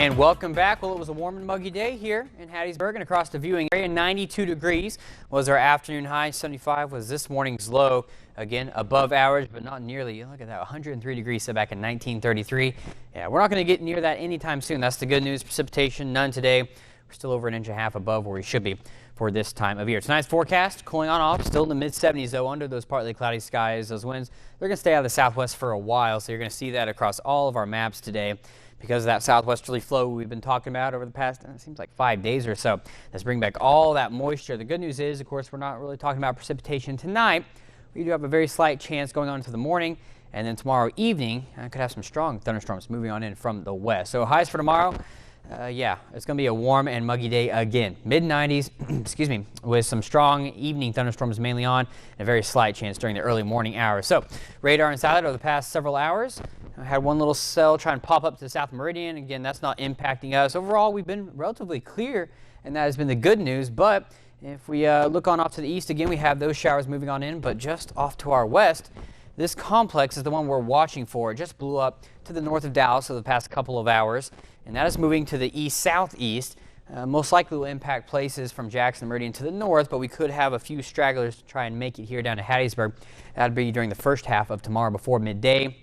And welcome back. Well, it was a warm and muggy day here in Hattiesburg and across the viewing area. 92 degrees was our afternoon high. 75 was this morning's low. Again, above average, but not nearly. Look at that, 103 degrees set back in 1933. Yeah, we're not going to get near that anytime soon. That's the good news. Precipitation, none today. We're still over 1.5 inches above where we should be for this time of year. Tonight's forecast, cooling on off, still in the mid-70s though, under those partly cloudy skies. Those winds, they're going to stay out of the southwest for a while, so you're going to see that across all of our maps today. Because of that southwesterly flow we've been talking about over the past, it seems like 5 days or so. Let's bring back all that moisture. The good news is, of course, we're not really talking about precipitation tonight. We do have a very slight chance going on into the morning, and then tomorrow evening, I could have some strong thunderstorms moving on in from the west. So highs for tomorrow, yeah, it's going to be a warm and muggy day again. Mid-90s, excuse me, with some strong evening thunderstorms mainly on, and a very slight chance during the early morning hours. So radar and satellite over the past several hours. I had one little cell try and pop up to the south meridian. Again, that's not impacting us. Overall, we've been relatively clear, and that has been the good news. But if we look on off to the east again, we have those showers moving on in. But just off to our west, this complex is the one we're watching for. It just blew up to the north of Dallas over the past couple of hours, and that is moving to the east-southeast. Most likely will impact places from Jackson Meridian to the north, but we could have a few stragglers to try and make it here down to Hattiesburg. That'd be during the first half of tomorrow before midday.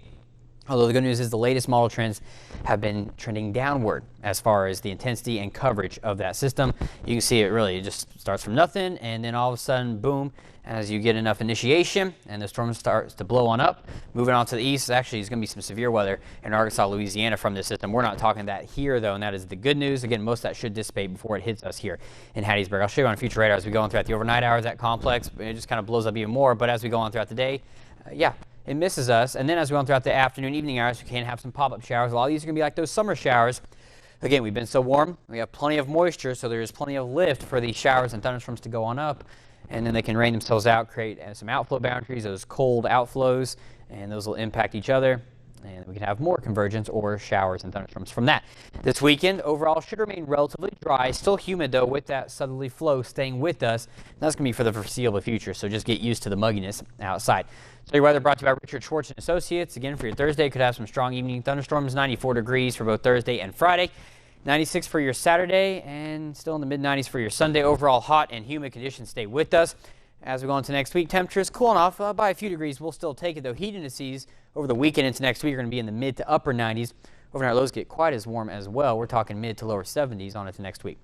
Although the good news is the latest model trends have been trending downward as far as the intensity and coverage of that system. You can see it really just starts from nothing, and then all of a sudden, boom, as you get enough initiation and the storm starts to blow on up. Moving on to the east, actually, there's going to be some severe weather in Arkansas, Louisiana from this system. We're not talking that here, though, and that is the good news. Again, most of that should dissipate before it hits us here in Hattiesburg. I'll show you on future radar as we go on throughout the overnight hours. That complex, it just kind of blows up even more, but as we go on throughout the day, yeah, it misses us, and then as we go on throughout the afternoon, evening hours, we can have some pop-up showers. A lot of these are going to be like those summer showers. Again, we've been so warm, we have plenty of moisture, so there's plenty of lift for these showers and thunderstorms to go on up, and then they can rain themselves out, create some outflow boundaries, those cold outflows, and those will impact each other, and we can have more convergence or showers and thunderstorms from that. This weekend, overall, should remain relatively dry, still humid, though, with that southerly flow staying with us. And that's going to be for the foreseeable future, so just get used to the mugginess outside. So your weather brought to you by Richard Schwartz and Associates. Again, for your Thursday, could have some strong evening thunderstorms, 94 degrees for both Thursday and Friday, 96 for your Saturday, and still in the mid-90s for your Sunday. Overall, hot and humid conditions stay with us. As we go into next week, temperatures cooling off by a few degrees. We'll still take it, though. Heat indices over the weekend into next week are going to be in the mid to upper 90s. Overnight lows get quite as warm as well. We're talking mid to lower 70s on into next week.